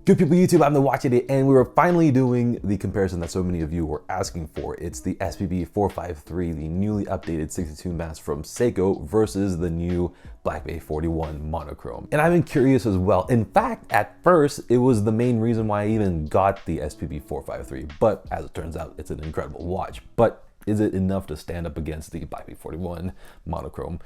Good people YouTube, I'm the Watch Idiot, and we were finally doing the comparison that so many of you were asking for. It's the SPB453, the newly updated 62 mask from Seiko versus the new BB41 Monochrome. And I've been curious as well. In fact, at first, it was the main reason why I even got the SPB453, but as it turns out, it's an incredible watch. But is it enough to stand up against the BB41 Monochrome?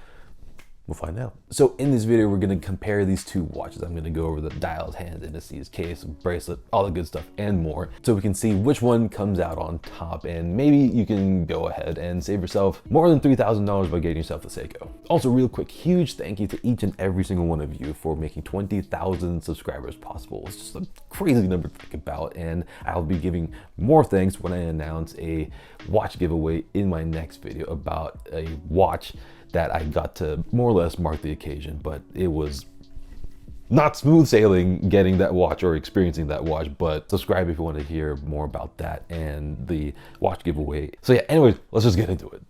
We'll find out. So in this video, we're gonna compare these two watches. I'm gonna go over the dials, hands, indices, case, bracelet, all the good stuff and more, so we can see which one comes out on top, and maybe you can go ahead and save yourself more than $3,000 by getting yourself the Seiko. Also, real quick, huge thank you to each and every single one of you for making 20,000 subscribers possible. It's just a crazy number to think about, and I'll be giving more thanks when I announce a watch giveaway in my next video about a watch that I got to more or less mark the occasion, but it was not smooth sailing getting that watch or experiencing that watch. But subscribe if you want to hear more about that and the watch giveaway. So yeah, anyways, let's just get into it.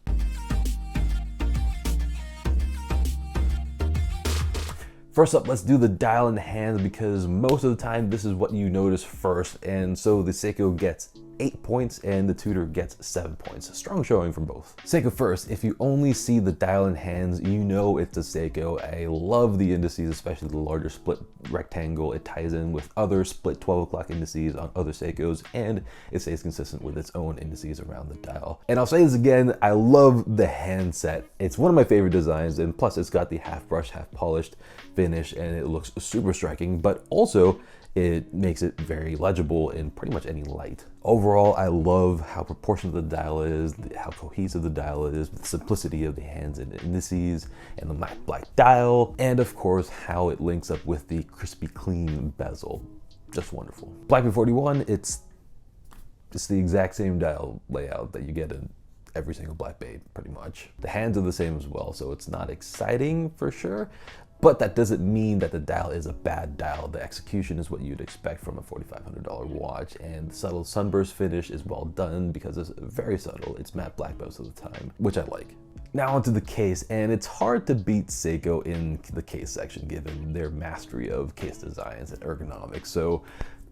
First up, let's do the dial and hands, because most of the time this is what you notice first, and so the Seiko gets 8 points and the Tudor gets 7 points. Strong showing from both. Seiko first, if you only see the dial and hands, you know it's a Seiko. I love the indices, especially the larger split rectangle. It ties in with other split 12 o'clock indices on other Seikos, and it stays consistent with its own indices around the dial. And I'll say this again, I love the handset. It's one of my favorite designs, and plus it's got the half brushed, half polished finish, and it looks super striking, but also it makes it very legible in pretty much any light. Overall, I love how proportionate the dial is, how cohesive the dial is, the simplicity of the hands and indices, and the matte black dial, and of course, how it links up with the crispy clean bezel. Just wonderful. BB41, it's the exact same dial layout that you get in every single Black Bay, pretty much. The hands are the same as well, so it's not exciting for sure, but that doesn't mean that the dial is a bad dial. The execution is what you'd expect from a $4,500 watch, and the subtle sunburst finish is well done because it's very subtle. It's matte black most of the time, which I like. Now onto the case, and it's hard to beat Seiko in the case section given their mastery of case designs and ergonomics. So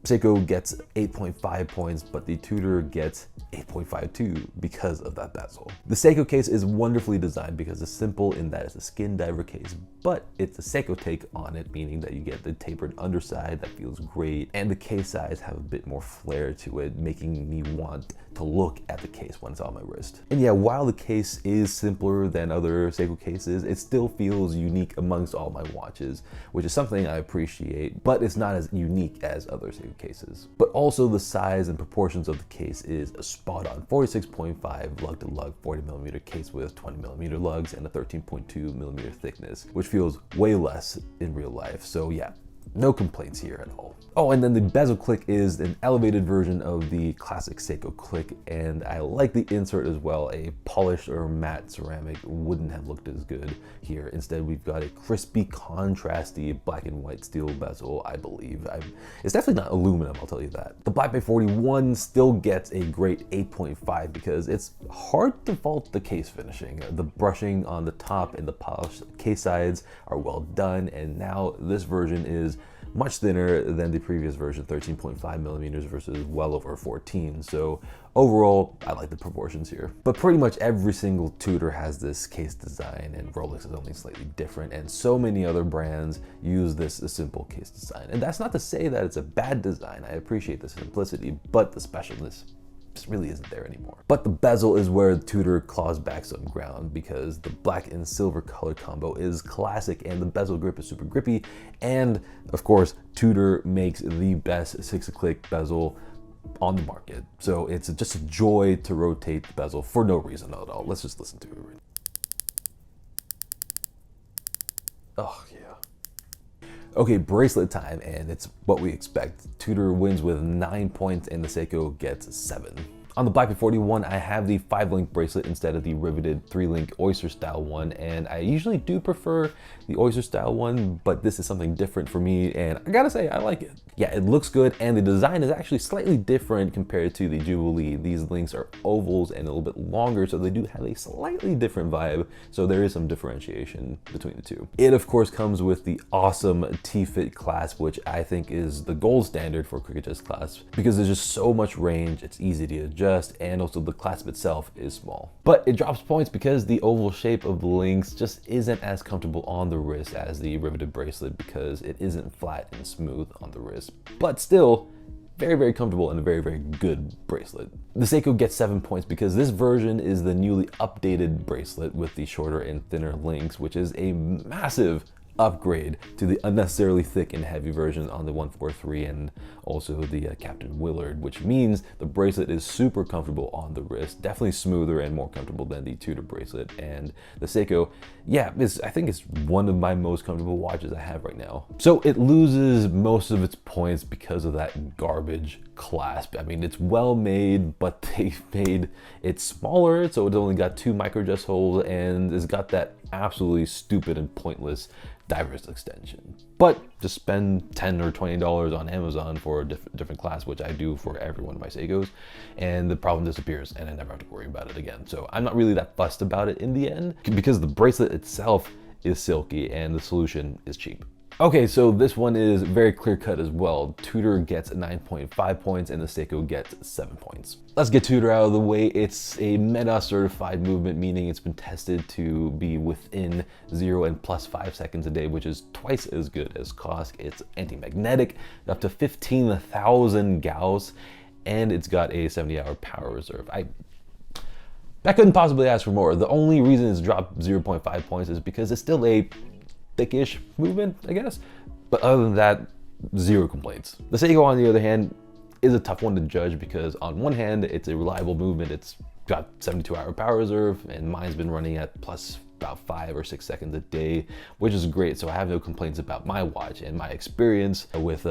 Seiko gets 8.5 points, but the Tudor gets 8.52 because of that bezel. The Seiko case is wonderfully designed because it's simple in that it's a skin diver case, but it's a Seiko take on it, meaning that you get the tapered underside that feels great, and the case sides have a bit more flair to it, making me want to look at the case when it's on my wrist. And yeah, while the case is simpler than other Seiko cases, it still feels unique amongst all my watches, which is something I appreciate, but it's not as unique as other Seiko cases. But also the size and proportions of the case is a spot on 46.5 lug to lug 40mm case with 20mm lugs and a 13.2mm thickness, which feels way less in real life. So yeah, no complaints here at all. Oh, and then the bezel click is an elevated version of the classic Seiko click, and I like the insert as well. A polished or matte ceramic wouldn't have looked as good here. Instead, we've got a crispy, contrasty black and white steel bezel, I believe. It's definitely not aluminum, I'll tell you that. The BB41 still gets a great 8.5 because it's hard to fault the case finishing. The brushing on the top and the polished case sides are well done, and now this version is much thinner than the previous version, 13.5mm versus well over 14. So overall, I like the proportions here. But pretty much every single Tudor has this case design, and Rolex is only slightly different, and so many other brands use this simple case design. And that's not to say that it's a bad design. I appreciate the simplicity, but the specialness really isn't there anymore. But the bezel is where Tudor claws back some ground, because the black and silver color combo is classic, and the bezel grip is super grippy, and of course Tudor makes the best 6-click bezel on the market. So it's just a joy to rotate the bezel for no reason at all. Let's just listen to it. Oh yeah. Okay, bracelet time, and it's what we expect. Tudor wins with 9 points and the Seiko gets 7. On the Black B41, I have the 5-link bracelet instead of the riveted 3-link oyster style one, and I usually do prefer the oyster style one, but this is something different for me, and I gotta say, I like it. Yeah, it looks good, and the design is actually slightly different compared to the Jubilee. These links are ovals and a little bit longer, so they do have a slightly different vibe, so there is some differentiation between the two. It, of course, comes with the awesome T-Fit clasp, which I think is the gold standard for cricket chest clasps, because there's just so much range, it's easy to adjust, and also the clasp itself is small. But it drops points because the oval shape of the links just isn't as comfortable on the wrist as the riveted bracelet, because it isn't flat and smooth on the wrist. But still, very, very comfortable and a very, very good bracelet. The Seiko gets 7 points because this version is the newly updated bracelet with the shorter and thinner links, which is a massive upgrade to the unnecessarily thick and heavy version on the 143 and also the Captain Willard, which means the bracelet is super comfortable on the wrist, definitely smoother and more comfortable than the Tudor bracelet. And the Seiko, yeah, I think it's one of my most comfortable watches I have right now. So it loses most of its points because of that garbage clasp. I mean, it's well made, but they've made it smaller, so it's only got 2 micro adjust holes, and it's got that absolutely stupid and pointless diverse extension. But just spend $10 or $20 on Amazon for a different class, which I do for every one of my Seikos, and the problem disappears and I never have to worry about it again. So I'm not really that fussed about it in the end because the bracelet itself is silky and the solution is cheap. Okay, so this one is very clear cut as well. Tudor gets 9.5 points and the Seiko gets 7 points. Let's get Tudor out of the way. It's a MEDA certified movement, meaning it's been tested to be within 0 and +5 seconds a day, which is twice as good as Kosk. It's anti-magnetic, up to 15,000 Gauss, and it's got a 70-hour power reserve. I couldn't possibly ask for more. The only reason it's dropped 0.5 points is because it's still a thickish movement, I guess. But other than that, 0 complaints. The Seiko, on the other hand, is a tough one to judge because on one hand, it's a reliable movement. It's got 72-hour power reserve, and mine's been running at plus about 5 or 6 seconds a day, which is great. So I have no complaints about my watch, and my experience with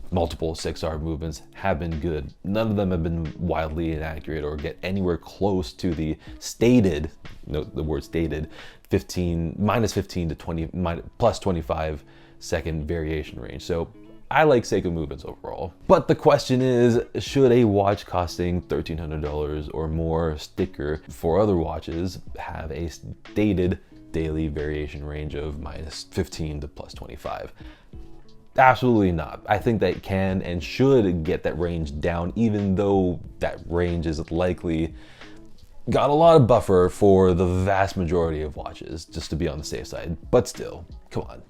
multiple 6-hour movements have been good. None of them have been wildly inaccurate or get anywhere close to the stated, note the word stated, -15 to 20 +25 second variation range. So I like Seiko movements overall. But the question is, should a watch costing $1,300 or more sticker for other watches have a stated daily variation range of -15 to +25? Absolutely not. I think that can and should get that range down, even though that range is likely got a lot of buffer for the vast majority of watches, just to be on the safe side. But still, come on.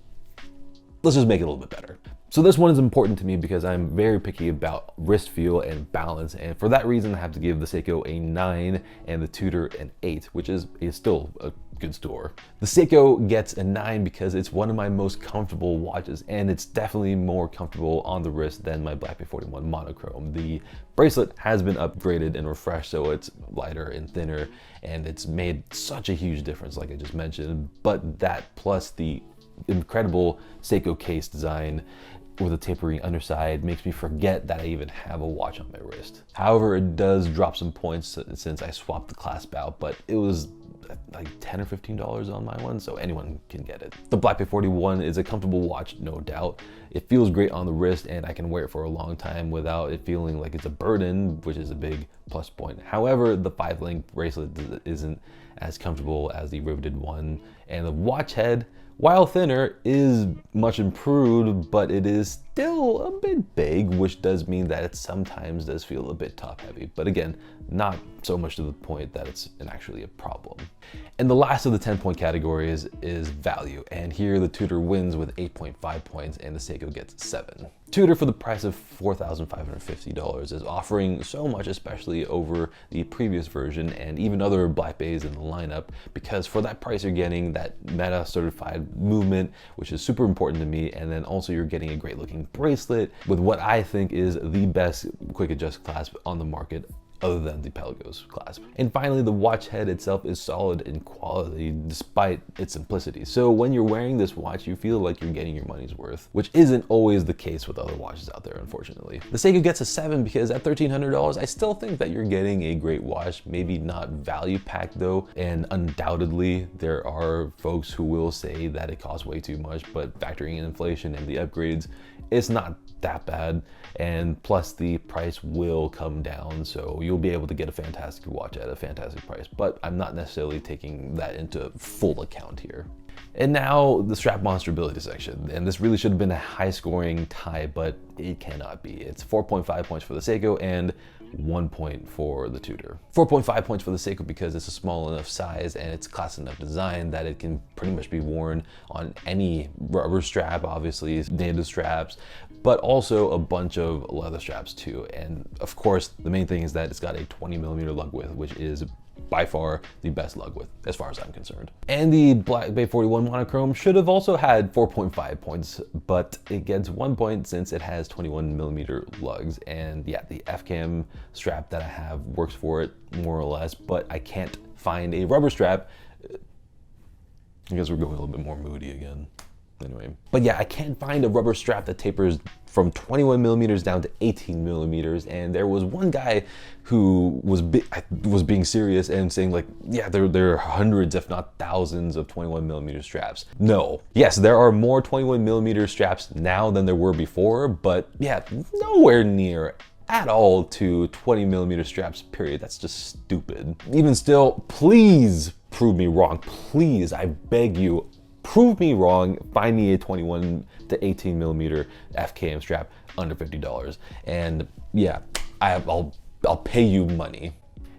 Let's just make it a little bit better. So this one is important to me because I'm very picky about wrist feel and balance, and for that reason I have to give the Seiko a 9 and the Tudor an 8, which is still a good score. The Seiko gets a 9 because it's one of my most comfortable watches, and it's definitely more comfortable on the wrist than my Black B41 Monochrome. The bracelet has been upgraded and refreshed, so it's lighter and thinner, and it's made such a huge difference, like I just mentioned. But that plus the incredible Seiko case design with a tapering underside makes me forget that I even have a watch on my wrist. However, it does drop some points since I swapped the clasp out, but it was like $10 or $15 on my one, so anyone can get it. The Black B41 is a comfortable watch, no doubt. It feels great on the wrist, and I can wear it for a long time without it feeling like it's a burden, which is a big plus point. However, the 5-link bracelet isn't as comfortable as the riveted one, and the watch head, while thinner, is much improved, but it is still a bit big, which does mean that it sometimes does feel a bit top heavy. But again, not so much to the point that it's actually a problem. And the last of the 10-point categories is value. And here the Tudor wins with 8.5 points and the Seiko gets 7. Tudor, for the price of $4,550, is offering so much, especially over the previous version and even other Black Bays in the lineup, because for that price you're getting that MEDA certified movement, which is super important to me, and then also you're getting a great looking bracelet with what I think is the best quick adjust clasp on the market other than the Pelagos clasp. And finally, the watch head itself is solid in quality despite its simplicity. So when you're wearing this watch, you feel like you're getting your money's worth, which isn't always the case with other watches out there, unfortunately. The Seiko gets a 7 because at $1,300, I still think that you're getting a great watch, maybe not value packed though. And undoubtedly, there are folks who will say that it costs way too much, but factoring in inflation and the upgrades, it's not that bad. And plus the price will come down, so you'll be able to get a fantastic watch at a fantastic price, but I'm not necessarily taking that into full account here. And now the Strapmonsterability section, and this really should have been a high scoring tie, but it cannot be. It's 4.5 points for the Seiko and 1 point for the Tudor. 4.5 points for the Seiko because it's a small enough size and it's class enough design that it can pretty much be worn on any rubber strap, obviously native straps, but also a bunch of leather straps too. And of course, the main thing is that it's got a 20mm lug width, which is by far the best lug width as far as I'm concerned. And the black BB41 Monochrome should have also had 4.5 points, but it gets 1 point since it has 21mm lugs. And yeah, the F-cam strap that I have works for it more or less, but I can't find a rubber strap. I guess we're going a little bit more moody again. Anyway, but yeah, I can't find a rubber strap that tapers from 21mm down to 18mm, and there was one guy who was being serious and saying like, yeah, there are hundreds if not thousands of 21mm straps. No, yes, there are more 21mm straps now than there were before, but yeah, nowhere near at all to 20mm straps, period. That's just stupid. Even still, please prove me wrong. Please, I beg you, prove me wrong, find me a 21 to 18mm FKM strap under $50. And yeah, I'll pay you money.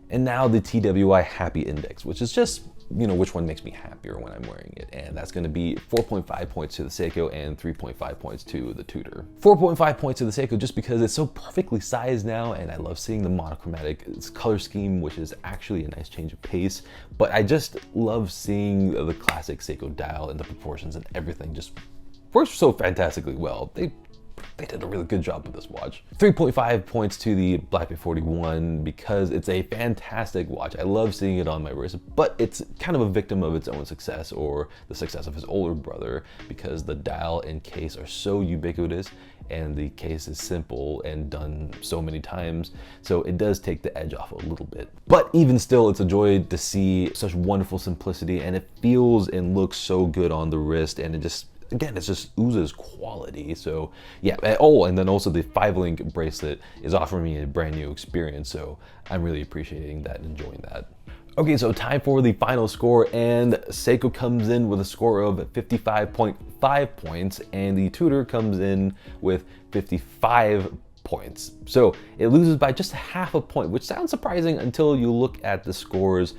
And now the TWI Happy Index, which is just, you know, which one makes me happier when I'm wearing it. And that's gonna be 4.5 points to the Seiko and 3.5 points to the Tudor. 4.5 points to the Seiko just because it's so perfectly sized now, and I love seeing the monochromatic color scheme, which is actually a nice change of pace. But I just love seeing the classic Seiko dial and the proportions and everything just works so fantastically well. They did a really good job with this watch. 3.5 points to the Black BB41 because it's a fantastic watch. I love seeing it on my wrist, but it's kind of a victim of its own success, or the success of his older brother, because the dial and case are so ubiquitous and the case is simple and done so many times, so it does take the edge off a little bit. But even still, it's a joy to see such wonderful simplicity, and it feels and looks so good on the wrist, and it just, again, it just oozes quality. So yeah, oh, and then also the 5-link bracelet is offering me a brand new experience, so I'm really appreciating that and enjoying that. Okay, so time for the final score, and Seiko comes in with a score of 55.5 points, and the Tudor comes in with 55 points. So it loses by just half a point, which sounds surprising until you look at the scores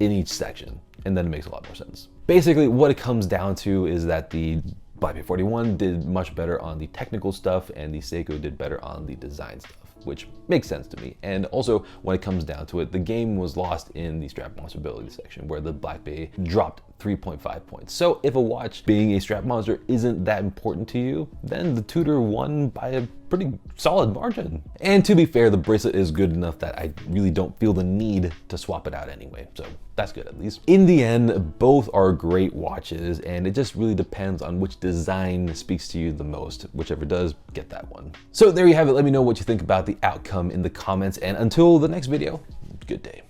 in each section, and then it makes a lot more sense. Basically, what it comes down to is that the Black BB41 did much better on the technical stuff, and the Seiko did better on the design stuff, which makes sense to me. And also, when it comes down to it, the game was lost in the Strapmonsterability section, where the Black Bay dropped 3.5 points. So if a watch being a strap monster isn't that important to you, then the Tudor won by a pretty solid margin. And to be fair, the bracelet is good enough that I really don't feel the need to swap it out anyway, so that's good at least. In the end, both are great watches, and it just really depends on which design speaks to you the most. Whichever does, get that one. So there you have it. Let me know what you think about the outcome in the comments, and until the next video, good day.